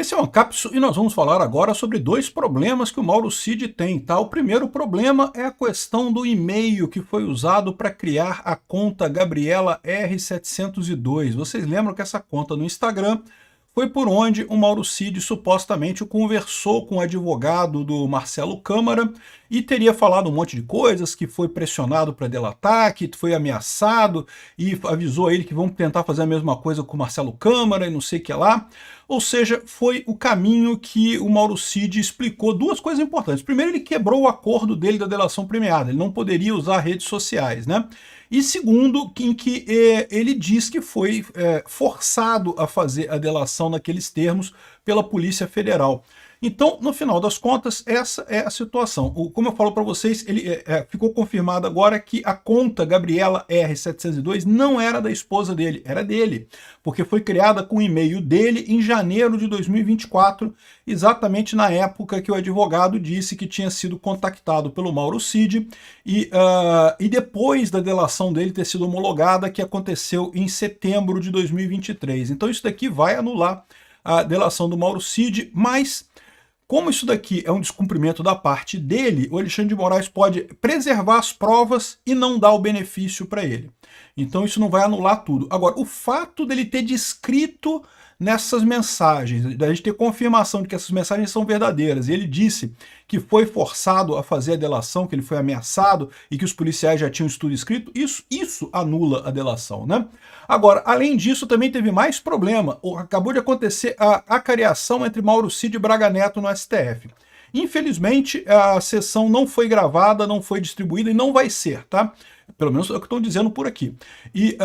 Esse é o Ancapsu e nós vamos falar agora sobre dois problemas que o Mauro Cid tem, tá? O primeiro problema é a questão do e-mail que foi usado para criar a conta Gabriela R702. Vocês lembram que essa conta no Instagram foi por onde o Mauro Cid supostamente conversou com o advogado do Marcelo Câmara e teria falado um monte de coisas, que foi pressionado para delatar, que foi ameaçado e avisou a ele que vão tentar fazer a mesma coisa com o Marcelo Câmara e não sei o que lá. Ou seja, foi o caminho que o Mauro Cid explicou duas coisas importantes. Primeiro, ele quebrou o acordo dele da delação premiada, ele não poderia usar redes sociais, né? E segundo, em que ele diz que foi forçado a fazer a delação naqueles termos pela Polícia Federal. Então, no final das contas, essa é a situação. Como eu falo para vocês, ficou confirmado agora que a conta Gabriela R702 não era da esposa dele, era dele, porque foi criada com o e-mail dele em janeiro de 2024, exatamente na época que o advogado disse que tinha sido contactado pelo Mauro Cid, e depois da delação dele ter sido homologada, que aconteceu em setembro de 2023. Então isso daqui vai anular a delação do Mauro Cid, mas como isso daqui é um descumprimento da parte dele, o Alexandre de Moraes pode preservar as provas e não dar o benefício para ele. Então isso não vai anular tudo. Agora, o fato dele ter descrito nessas mensagens, da gente ter confirmação de que essas mensagens são verdadeiras, e ele disse que foi forçado a fazer a delação, que ele foi ameaçado e que os policiais já tinham estudo escrito, isso anula a delação, né? Agora, além disso, também teve mais problema. Acabou de acontecer a acariação entre Mauro Cid e Braga Neto no STF. Infelizmente, a sessão não foi gravada, não foi distribuída e não vai ser, tá? Pelo menos é o que estão dizendo por aqui. E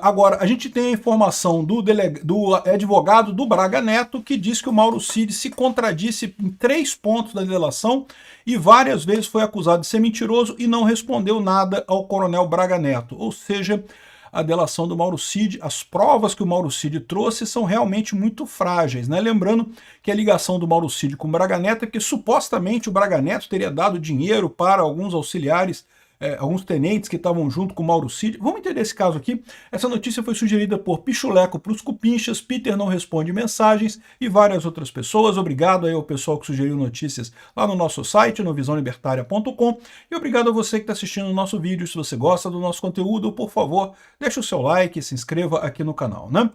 agora, a gente tem a informação do advogado do Braga Neto, que diz que o Mauro Cid se contradisse em 3 pontos da delação e várias vezes foi acusado de ser mentiroso e não respondeu nada ao coronel Braga Neto. Ou seja, a delação do Mauro Cid, as provas que o Mauro Cid trouxe são realmente muito frágeis, né? Lembrando que a ligação do Mauro Cid com o Braga Neto é que supostamente o Braga Neto teria dado dinheiro para alguns auxiliares, alguns tenentes que estavam junto com o Mauro Cid. Vamos entender esse caso aqui. Essa notícia foi sugerida por Pichuleco para os Cupinchas, Peter não responde mensagens e várias outras pessoas. Obrigado aí ao pessoal que sugeriu notícias lá no nosso site, no visãolibertaria.com, e obrigado a você que está assistindo o nosso vídeo. Se você gosta do nosso conteúdo, por favor, deixe o seu like e se inscreva aqui no canal, né?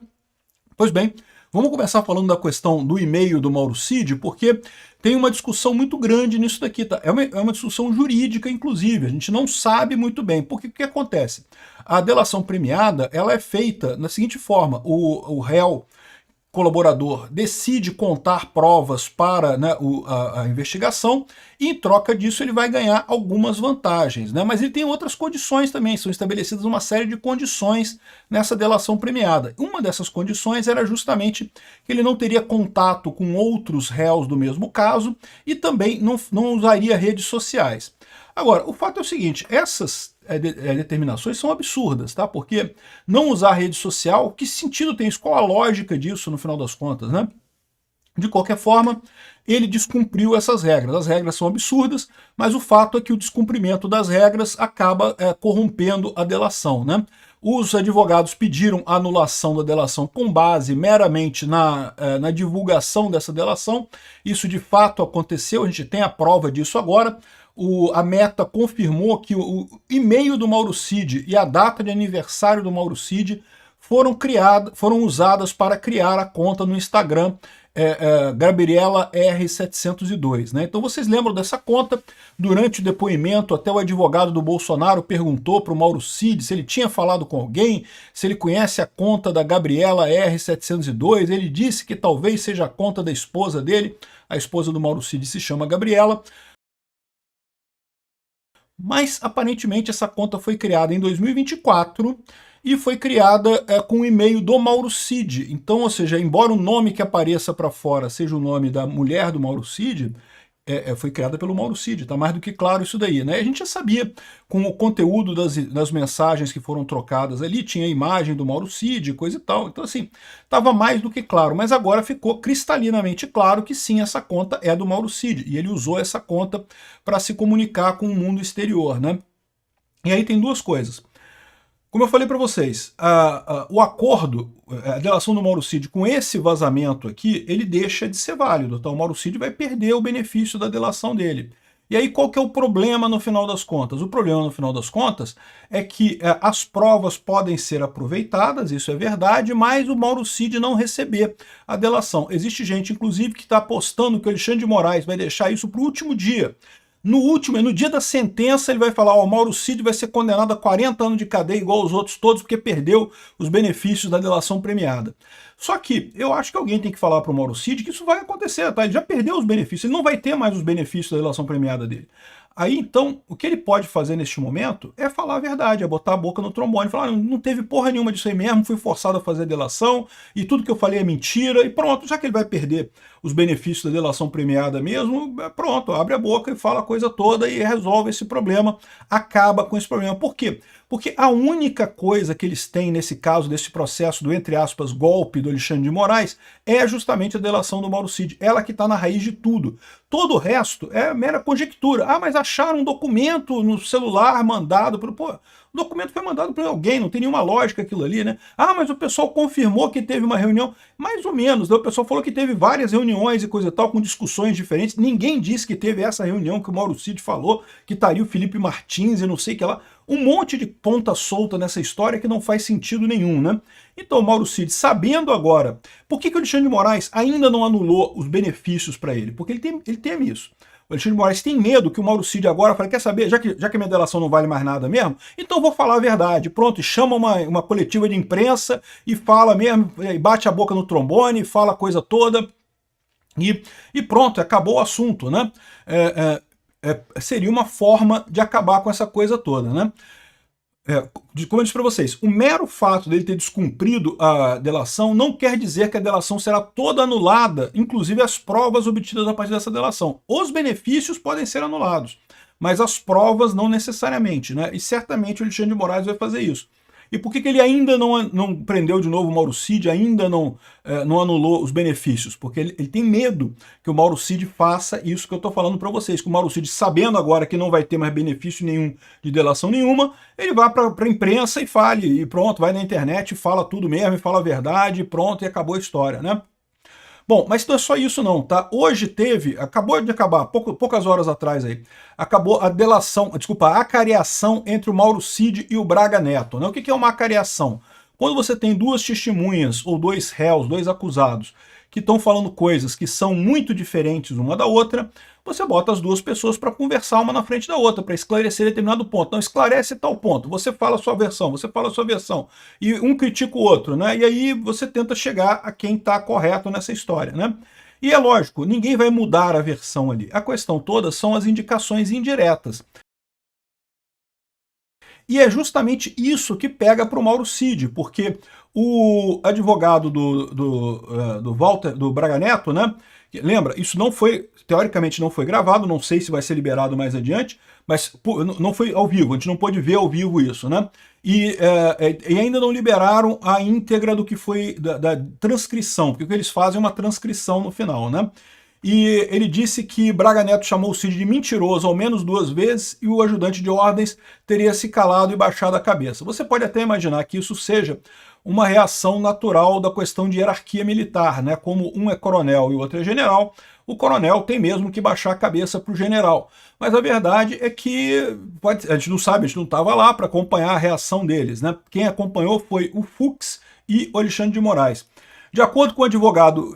Pois bem, vamos começar falando da questão do e-mail do Mauro Cid, porque tem uma discussão muito grande nisso daqui, tá? É uma discussão jurídica, inclusive, a gente não sabe muito bem. Porque o que acontece? A delação premiada, ela é feita da seguinte forma: o réu colaborador decide contar provas para, né, a investigação, e em troca disso ele vai ganhar algumas vantagens, né? Mas ele tem outras condições também, são estabelecidas uma série de condições nessa delação premiada. Uma dessas condições era justamente que ele não teria contato com outros réus do mesmo caso e também não usaria redes sociais. Agora, o fato é o seguinte: essas determinações são absurdas, tá? Porque não usar rede social, que sentido tem isso? Qual a lógica disso no final das contas, né? De qualquer forma, ele descumpriu essas regras. As regras são absurdas, mas o fato é que o descumprimento das regras acaba corrompendo a delação, né? Os advogados pediram a anulação da delação com base meramente na divulgação dessa delação. Isso de fato aconteceu, a gente tem a prova disso agora. A Meta confirmou que o e-mail do Mauro Cid e a data de aniversário do Mauro Cid foram usadas para criar a conta no Instagram Gabriela R702, né? Então vocês lembram dessa conta? Durante o depoimento, até o advogado do Bolsonaro perguntou para o Mauro Cid se ele tinha falado com alguém, se ele conhece a conta da Gabriela R702. Ele disse que talvez seja a conta da esposa dele. A esposa do Mauro Cid se chama Gabriela. Mas aparentemente essa conta foi criada em 2024 e foi criada com o e-mail do Mauro Cid. Então, ou seja, embora o nome que apareça para fora seja o nome da mulher do Mauro Cid, foi criada pelo Mauro Cid, tá mais do que claro isso daí, né? A gente já sabia com o conteúdo das mensagens que foram trocadas ali, tinha a imagem do Mauro Cid, coisa e tal. Então, assim, estava mais do que claro, mas agora ficou cristalinamente claro que sim, essa conta é do Mauro Cid, e ele usou essa conta para se comunicar com o mundo exterior, né? E aí tem duas coisas. Como eu falei para vocês, o acordo, a delação do Mauro Cid com esse vazamento aqui, ele deixa de ser válido. Então o Mauro Cid vai perder o benefício da delação dele. E aí qual que é o problema no final das contas? O problema no final das contas é que as provas podem ser aproveitadas, isso é verdade, mas o Mauro Cid não receber a delação. Existe gente, inclusive, que está apostando que o Alexandre de Moraes vai deixar isso para o último dia. No dia da sentença, ele vai falar: ó, o Mauro Cid vai ser condenado a 40 anos de cadeia, igual os outros todos, porque perdeu os benefícios da delação premiada. Só que eu acho que alguém tem que falar para o Mauro Cid que isso vai acontecer, tá? Ele já perdeu os benefícios, ele não vai ter mais os benefícios da delação premiada dele. Aí, então, o que ele pode fazer neste momento é falar a verdade, é botar a boca no trombone, falar: não teve porra nenhuma disso aí mesmo, fui forçado a fazer a delação, e tudo que eu falei é mentira, e pronto, já que ele vai perder os benefícios da delação premiada mesmo, pronto, abre a boca e fala a coisa toda e resolve esse problema, acaba com esse problema. Por quê? Porque a única coisa que eles têm nesse caso, desse processo do, entre aspas, golpe do Alexandre de Moraes, é justamente a delação do Mauro Cid. Ela que está na raiz de tudo. Todo o resto é mera conjectura. Ah, mas acharam um documento no celular mandado pelo... Pô, o documento foi mandado por alguém, não tem nenhuma lógica aquilo ali, né? Ah, mas o pessoal confirmou que teve uma reunião. Mais ou menos, né? O pessoal falou que teve várias reuniões e coisa e tal, com discussões diferentes. Ninguém disse que teve essa reunião que o Mauro Cid falou, que estaria o Felipe Martins e não sei o que lá. Um monte de ponta solta nessa história que não faz sentido nenhum, né? Então, o Mauro Cid, sabendo agora, por que o Alexandre de Moraes ainda não anulou os benefícios para ele? Porque ele teme isso. O Alexandre de Moraes tem medo que o Mauro Cid agora fale: quer saber, já que a minha delação não vale mais nada mesmo, então vou falar a verdade. Pronto, e chama uma coletiva de imprensa e fala mesmo, e bate a boca no trombone, fala a coisa toda, e pronto, acabou o assunto, né? Seria uma forma de acabar com essa coisa toda, né? Como eu disse para vocês, o mero fato dele ter descumprido a delação não quer dizer que a delação será toda anulada, inclusive as provas obtidas a partir dessa delação. Os benefícios podem ser anulados, mas as provas não necessariamente, né? E certamente o Alexandre de Moraes vai fazer isso. E por que ele ainda não prendeu de novo o Mauro Cid, ainda não anulou os benefícios? Porque ele tem medo que o Mauro Cid faça isso que eu estou falando para vocês, que o Mauro Cid, sabendo agora que não vai ter mais benefício nenhum de delação nenhuma, ele vai para a imprensa e fale, e pronto, vai na internet e fala tudo mesmo, e fala a verdade, e pronto, e acabou a história, né? Bom, mas não é só isso não, tá? Hoje acabou de acabar, poucas horas atrás aí, acabou a delação, desculpa, a acareação entre o Mauro Cid e o Braga Neto, né? O que é uma acareação? Quando você tem duas testemunhas, ou dois réus, dois acusados, que estão falando coisas que são muito diferentes uma da outra, você bota as duas pessoas para conversar uma na frente da outra, para esclarecer determinado ponto. Não, esclarece tal ponto, você fala a sua versão, você fala a sua versão, e um critica o outro, né? E aí você tenta chegar a quem está correto nessa história, né? E é lógico, ninguém vai mudar a versão ali. A questão toda são as indicações indiretas. E é justamente isso que pega para o Mauro Cid, porque o advogado do Walter, do Braga Neto, né? Lembra, isso não foi, teoricamente não foi gravado, não sei se vai ser liberado mais adiante, mas não foi ao vivo, a gente não pôde ver ao vivo isso, né? E ainda não liberaram a íntegra do que foi da transcrição, porque o que eles fazem é uma transcrição no final, né? E ele disse que Braga Neto chamou o Cid de mentiroso ao menos 2 vezes e o ajudante de ordens teria se calado e baixado a cabeça. Você pode até imaginar que isso seja uma reação natural da questão de hierarquia militar, né? Como um é coronel e o outro é general, o coronel tem mesmo que baixar a cabeça para o general. Mas a verdade é que a gente não sabe, a gente não estava lá para acompanhar a reação deles, né? Quem acompanhou foi o Fux e o Alexandre de Moraes. De acordo com o advogado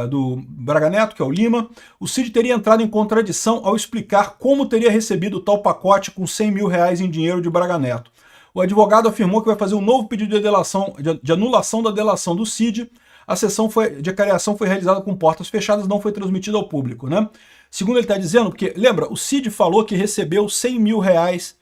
do Braga Neto, que é o Lima, o Cid teria entrado em contradição ao explicar como teria recebido tal pacote com 100 mil reais em dinheiro de Braga Neto. O advogado afirmou que vai fazer um novo pedido de anulação da delação do Cid. A sessão de acareação foi realizada com portas fechadas, não foi transmitida ao público, né? Segundo ele está dizendo, porque, lembra, o Cid falou que recebeu 100 mil reais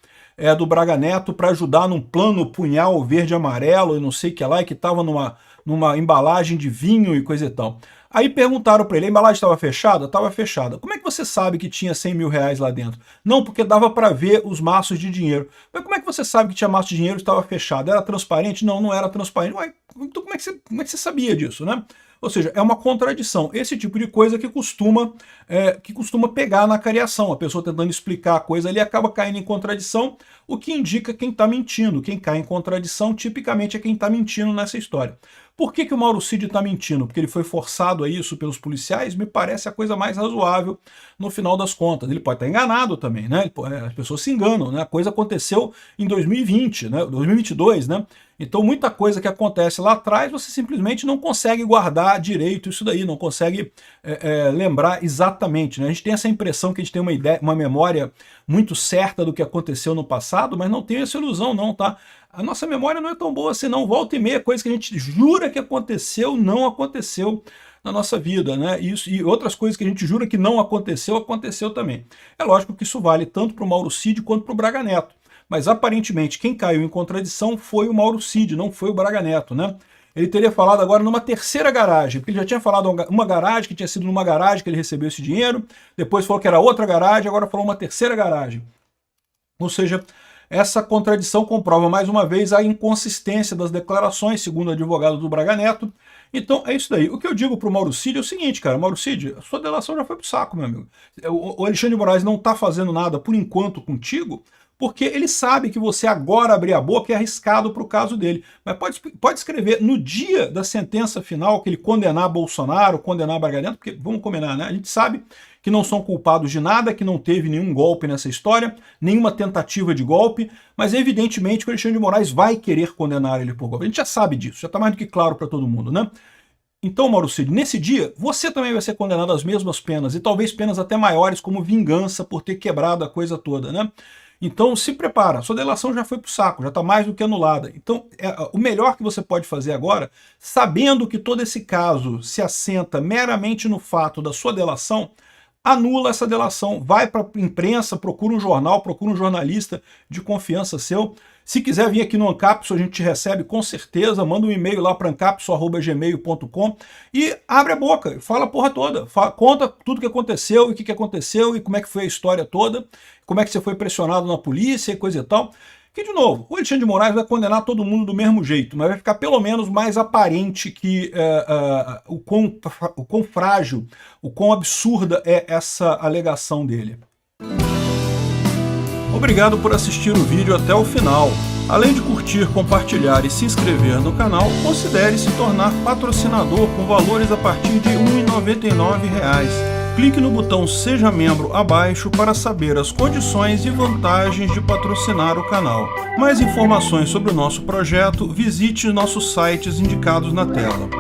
do Braga Neto para ajudar num plano punhal verde e amarelo e não sei o que lá, e que estava numa embalagem de vinho e coisa e tal. Aí perguntaram para ele: a embalagem estava fechada? Estava fechada. Como é que você sabe que tinha 100 mil reais lá dentro? Não, porque dava para ver os maços de dinheiro. Mas como é que você sabe que tinha maço de dinheiro e estava fechado? Era transparente? Não, não era transparente. Ué, então como é que você sabia disso, né? Ou seja, é uma contradição. Esse tipo de coisa que costuma pegar na cariação. A pessoa tentando explicar a coisa ali acaba caindo em contradição, o que indica quem está mentindo. Quem cai em contradição, tipicamente, é quem está mentindo nessa história. Por que o Mauro Cid está mentindo? Porque ele foi forçado a isso pelos policiais? Me parece a coisa mais razoável no final das contas. Ele pode estar enganado também, né? As pessoas se enganam, né? A coisa aconteceu em 2020, né? 2022, né? Então muita coisa que acontece lá atrás você simplesmente não consegue guardar direito isso daí, não consegue lembrar exatamente, né? A gente tem essa impressão que a gente tem uma memória muito certa do que aconteceu no passado, mas não tem essa ilusão não, tá? A nossa memória não é tão boa assim não, volta e meia, coisa que a gente jura que aconteceu, não aconteceu na nossa vida, né? E outras coisas que a gente jura que não aconteceu, aconteceu também. É lógico que isso vale tanto para o Mauro Cid quanto para o Braga Neto. Mas aparentemente quem caiu em contradição foi o Mauro Cid, não foi o Braga Neto, né? Ele teria falado agora numa terceira garagem, porque ele já tinha falado uma garagem, que tinha sido numa garagem que ele recebeu esse dinheiro, depois falou que era outra garagem, agora falou uma terceira garagem. Ou seja, essa contradição comprova mais uma vez a inconsistência das declarações, segundo o advogado do Braga Neto. Então é isso daí. O que eu digo para o Mauro Cid é o seguinte, cara, Mauro Cid, a sua delação já foi pro saco, meu amigo. O Alexandre de Moraes não está fazendo nada por enquanto contigo, porque ele sabe que você agora abrir a boca é arriscado para o caso dele. Mas pode escrever no dia da sentença final que ele condenar Bolsonaro, condenar Braga Neto, porque vamos combinar, né? A gente sabe que não são culpados de nada, que não teve nenhum golpe nessa história, nenhuma tentativa de golpe, mas evidentemente que o Alexandre de Moraes vai querer condenar ele por golpe. A gente já sabe disso, já está mais do que claro para todo mundo, né? Então, Mauro Cid, nesse dia, você também vai ser condenado às mesmas penas, e talvez penas até maiores, como vingança por ter quebrado a coisa toda, né? Então se prepara, sua delação já foi pro saco, já está mais do que anulada. Então o melhor que você pode fazer agora, sabendo que todo esse caso se assenta meramente no fato da sua delação, anula essa delação, vai para a imprensa, procura um jornal, procura um jornalista de confiança seu. Se quiser vir aqui no Ancapsu, a gente te recebe com certeza, manda um e-mail lá para ancapsu@gmail.com e abre a boca, fala a porra toda, conta tudo que aconteceu, e o que aconteceu, e como é que foi a história toda, como é que você foi pressionado na polícia e coisa e tal. Que, de novo, o Alexandre de Moraes vai condenar todo mundo do mesmo jeito, mas vai ficar pelo menos mais aparente que o quão frágil, o quão absurda é essa alegação dele. Obrigado por assistir o vídeo até o final. Além de curtir, compartilhar e se inscrever no canal, considere se tornar patrocinador com valores a partir de R$ 1,99. Clique no botão Seja Membro abaixo para saber as condições e vantagens de patrocinar o canal. Mais informações sobre o nosso projeto, visite nossos sites indicados na tela.